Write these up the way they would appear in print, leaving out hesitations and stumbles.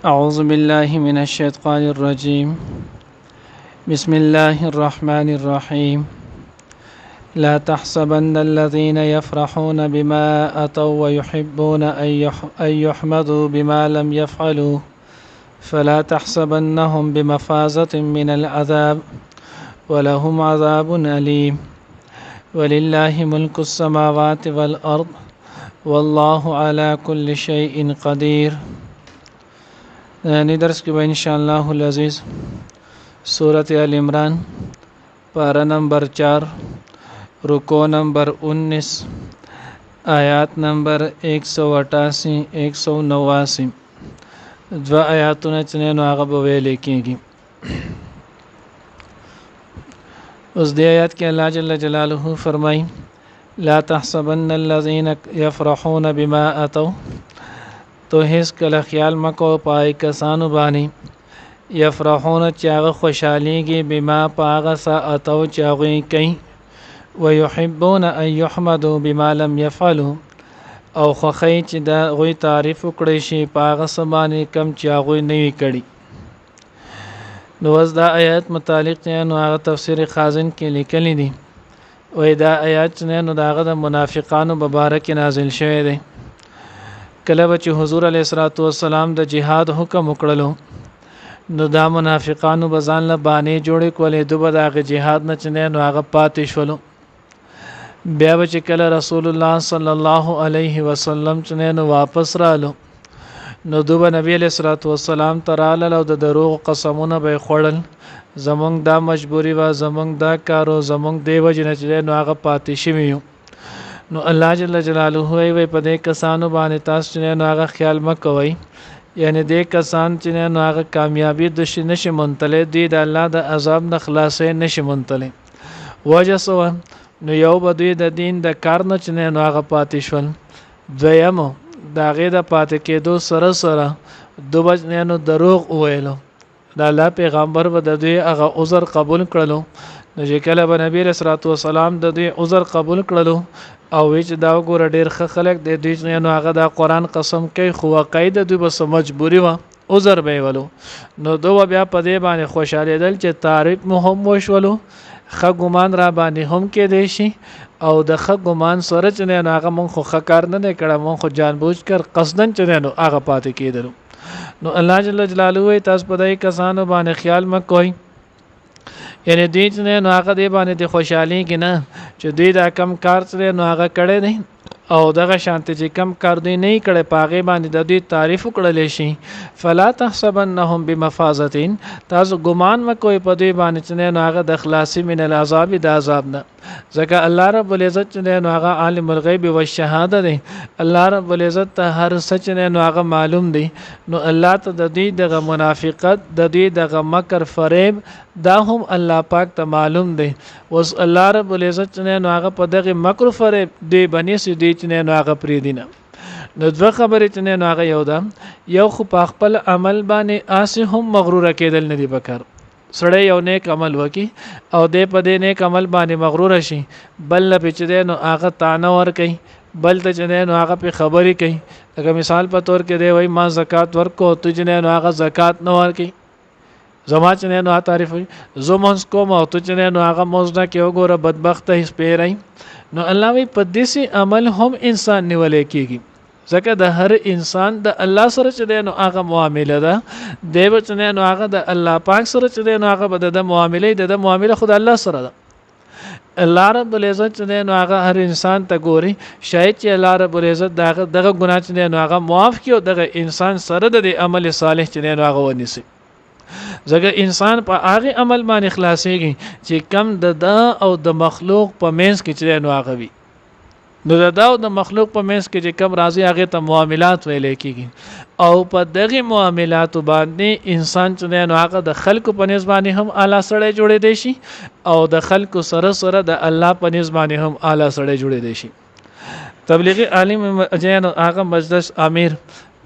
أعوذ بالله من الشيطان الرجيم بسم الله الرحمن الرحيم لا تحسبن الذين يفرحون بما أتوا ويحبون أن يحمدوا بما لم يفعلوا فلا تحسبنهم بمفازة من العذاب ولهم عذاب أليم ولله ملك السماوات والأرض والله على كل شيء قدير. درس کې به ان شاء الله العزیز سورۃ ال عمران پارہ نمبر 4 رکوع نمبر 19 آیات نمبر 188 189 دو آیاتونه چې نو هغه به ویل کېږي. اوس د آیات کې الله جل جلاله فرمایي لا تحسبن الذين يفرحون بما اتوا، تو هیڅ کله خیال مکو پای کسانو باندې یفرحون چې هغه خوشحالیږي بما پاغه سا اتو چې هغه کوي ويحبون ان يحمدوا بما لم يفعلوا، او خوخی چې دا غوي تعریف وکړي شي پاغه سبانه کم چې هغه نه وی کړي. نو وز دا آیات متعلق نو هغه تفسیر خازن کې لیکلي دي او دا آیات نو داغه د منافقانو مبارک نازل شوی دی. کله چې حضور علیه الصلاۃ والسلام د جهاد حکم وکړلو نو دا منافقانو بزان له باندې جوړې کولې دوه دغه جهاد نه چنه نو هغه پاتې شولو. بیا چې کله رسول الله صلی الله علیه وسلم چنه نو واپس رالو نو دوه نبی علیہ الصلوۃ والسلام تراله او د دروغ قسمونه به خوړل، زمونږ دا مجبوری وا زمونږ دا کارو زمونږ دیو جن چې نو هغه پاتې شویو. نو الله جل جلاله وی په دې کسانو باندې تاسو نه هغه خیال مکوئ، یعنی دې کسان چې نه هغه کامیابی د نشي منتله دي د الله د عذاب نه خلاصې نشي منتله وجه سو نو یو بدوی د دین د کار نه چې نه هغه پاتې شول. دویمو دا غې د پاتې کېدو سره سره دوبج نه دروغ ویلو د الله پیغمبر به د دوی هغه عذر قبول کړلو. نو چې کله به نبی رسول الله والسلام د دوی عذر قبول کړلو او وچ دا وګوره ډیر خلک د دوی نه هغه د قران قسم کوي خو قاعده دوی به مجبوری و عذر به ولو. نو دوه بیا په دې باندې خوشاله دل چې تعریف مهم وشولو خ ګمان را باندې هم کې دی شي او د خ ګمان سره چې نه هغه مونږ خو خکار نه کړه مونږ خو جانبوج کر قصدن چې نه هغه پاتې کېدل. نو الله جل جلاله تاسو په دې کسانو باندې خیال مکوئ، یعنی دې نه نو هغه دې باندې د خوشحالي کې نه چې دې دا کم کار سره نو هغه کړي نه او دغه شانت چې کم کار دی نه کړي پاغه باندې د دې تعریف وکړل شي. فلا تحسبنهم بمفازتين، تاسو ګمان مکوئ په دې باندې چې نو هغه د خلاصي من العذاب د عذاب نه، ځکه الله رب العزت چې نو هغه عالم الغیب والشهاده دی. الله رب العزت ته هر سچ نو هغه معلوم دی. نو الله ته د دې د منافقت د دې د مکر فریب دا هم الله پاک ته معلوم دی. وس الله رب العزت نو هغه په دغه مکر فریب دی بنی سي دی نو هغه پری دینه. نو دوه خبرې چې نو هغه یو ده، یو خو په خپل عمل باندې آسه هم مغرور کېدل نه دی بکر. سړی یو نیک عمل وکي او دې په دې نیک عمل باندې مغرور شي، بل په چې نو هغه تانه ور کوي، بل ته چې نو هغه په خبرې کوي. لکه مثال په تور کې دی وای ما زکات ورکو ته چې نو هغه زکات نه ورکي، زما چې نو تعریف وي زمونږ کوم او ته چې نو هغه موزنه کې وګوره بدبخت هیڅ پیرای. نو الله وی په دې عمل هم انسان نیولې کیږي، ځکه د هر انسان د الله سره چې نو هغه معامله ده دیو چې نو هغه د الله پاک سره چې نو هغه به د معامله خود الله سره ده. الله رب العزت چې نو هغه هر انسان ته ګوري، شاید چې الله رب العزت دغه ګناه چې نو هغه معاف کړي دغه انسان سره د عمل صالح چې نو هغه ونیسي. ځکه انسان په هغه عمل باندې خلاصيږي چې کم د او د مخلوق په منځ کې چې نو هغه وي. نو د او د مخلوق په منځ کې چې کم راځي هغه ته معاملات ویل کېږي او په دغه معاملات باندې انسان چې نو هغه د خلکو په نسبت باندې هم اعلی سره جوړې دي شي او د خلکو سره سره د الله په نسبت باندې هم اعلی سره جوړې دي شي. تبلیغی عالم جن هغه مجلس امیر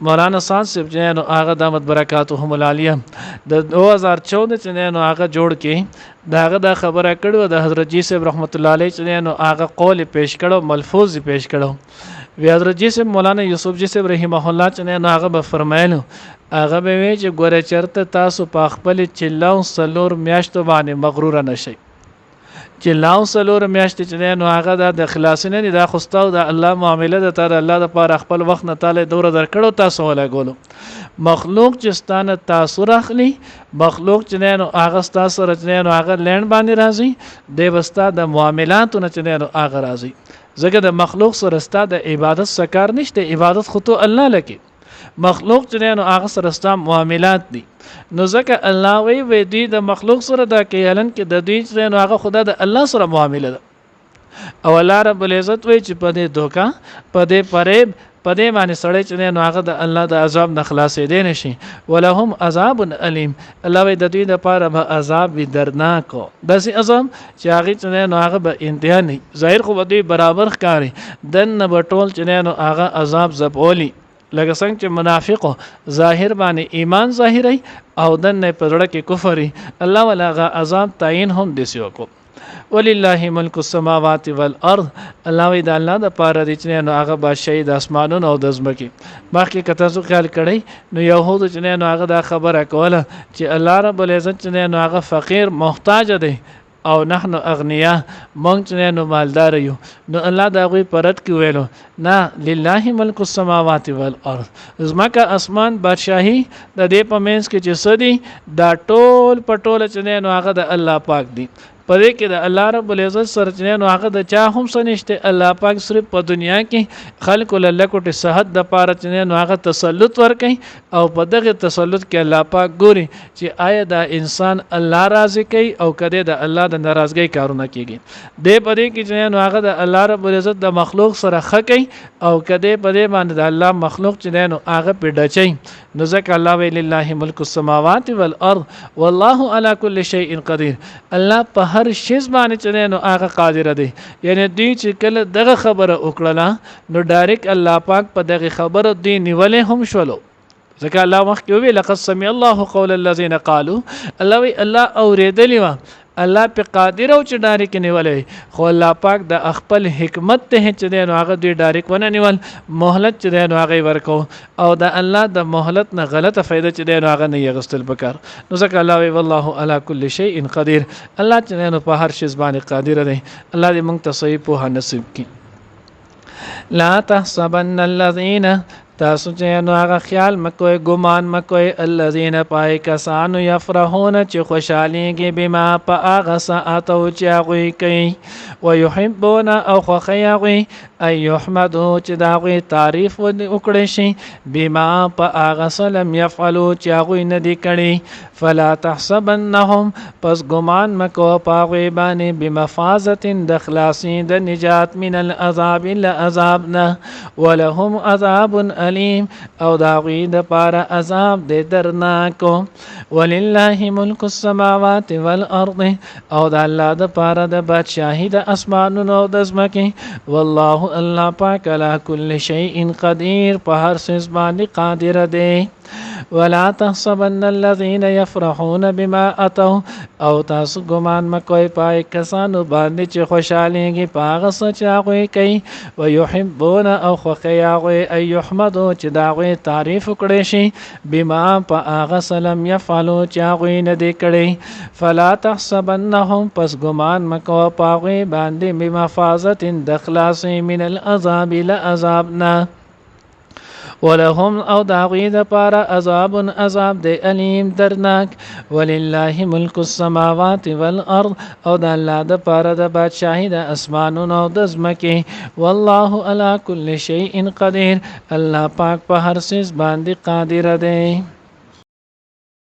مولانا صاحب چې نو هغه دامت برکاتهم العالیه د 2014 چې نو هغه جوړ کې داغه د خبره کړو د حضرت جی صاحب رحمت الله علیه چې نو هغه قول پیش کړو ملفوظ پیش کړو بیا حضرت جی صاحب مولانا یوسف جی صاحب رحمه الله چې نه هغه به فرمایلو هغه به وی چې ګوره چرته تاسو په خپل چلاو سلور میاشتو باندې مغرور نشئ چلاو سلور میاشتې چې نو هغه د خلاص نه دي دا خوستاو د الله معامله د تعالی الله د پاره خپل وخت نه تعالی دور درکړو تاسو ولا ګولو مخلوق چې ستانه تاسو راخلی مخلوق چې نو هغه تاسو رچنه نو هغه لین باندې راځي د وستا د معاملاتو نه چې نو هغه راځي زګه د مخلوق سره ستا د عبادت سکار نشته عبادت خو ته الله لکه مخلوق چې نو هغه سره ستا معاملات دي نو ځکه الله وی دوی د مخلوق سره دا کېلن کې د دوی چې نو هغه خدا د الله سره معامله ده او الله رب العزت وی چې په دې دوکا په دې فریب په دې باندې سړی چې نو هغه د الله د عذاب نه خلاصې دي نشي ولهم عذاب الیم الله وی د دوی د پاره به عذاب وی دردناک داسې عذاب چې هغه چې نو هغه به انتها نه ظاهر خو دوی برابر ښکاري دنه بټول چې نو هغه عذاب زبولی لکه څنګه چې منافقو ظاهر باندې ایمان ظاهري او دنه پرړه کې کفر الله ولا عذاب تعین هم دسیو کو ولله ملک السماوات والارض الله وی د الله د پاره د چې نو هغه بادشاہي د اسمانونو او د زمکي باقي کته څو خیال کړي نو يهود چې نو هغه د خبره کوله چې الله رب العزت چې نو هغه فقیر محتاج دی او نحنو اغنیا مونږ چې نو مالدار یو نو الله دا غوي پرد کې ویلو نه لله ملک السماوات والارض زمکه اسمان بادشاہي د دې پمنس کې چې سدي دا ټول پټول چې نو هغه د الله پاک دی پدې کې د الله رب العزت سره نو هغه د چا هم سنشته الله پاک صرف په دنیا کې خلق له کوټه صحت د پاره چې نو هغه تسلط ورکړي او په دغه تسلط کې الله پاک ګوري چې آیا دا انسان الله راضي کوي او کده د الله د ناراضګۍ کارونه کوي د پدې کې چې نو هغه د الله رب العزت د مخلوق سره خکې او کده پدې باندې د الله مخلوق چې نو هغه په ډچي نو ځکه الله وی لله ملک السماوات والارض والله على كل شيء قدير الله په هر شی باندې چې نو هغه قادر دی یعنی دوی چې کله دغه خبره وکړه نو ډایرک الله پاک په دغه خبره دی نیولې هم شولو ځکه الله مخکې وی لقد سمع الله قول الذين قالوا الله وی الله اوریدلی و الله په قادر او چې ډایرک نیولې خو الله پاک د خپل حکمت ته چې نو هغه دوی ډایرک ونه نیول مهلت چې نو هغه ورکو او د الله د مهلت نه غلطه فائدہ چې نو هغه نه یغستل پکار نو ځکه الله وی والله على كل شيء قدير الله چې نو په هر شی باندې قادر دی الله دې موږ ته صحیح په نصیب کړي لا تحسبن الذين تاسو چې نو هغه خیال مکوئ ګمان مکوئ الذين پای کسانو یفرحون چې خوشاليږي بما په هغه ساعتو چې هغه کوي ويحبون او خوخيږي اي يحمدوا چې دا غوي تعریف وکړي شي بما په هغه سلام يفعلوا چې هغه نه دي کړي فلا تحسبنهم پس ګمان مکو پاغوي باندې بمفازه د خلاصي د نجات من العذاب الا عذابنا ولهم عذاب الیم او دا غوی د پاره عذاب د درناکو ولله ملک السماوات والارض او د الله د پاره د بادشاہي د اسمانونو او د زمکه والله الله پاک علی کل شیء قدیر په هر څه باندې قادر دی ولا تحسبن الذين يفرحون بما اتوا او تاسو ګمان مکوئ پای کسانو باندې چې خوشاليږي پاغه سچ هغه کوي ويحبون او خوخياغه اي يحمدوا چې داغه تعریف کړي شي بما پاغه سلام يفعلوا چې هغه نه دي کړي فلا تحسبنهم پس ګمان مکو پاغه باندې بمفازه د خلاص من العذاب لعذابنا ولهم او داغوی د پاره عذاب د الیم درناک ولله ملک السماوات والارض او د الله د پاره د بادشاہي د اسمانونو او د زمکه والله على كل شيء قدير الله پاک په هر څه باندې قادر دی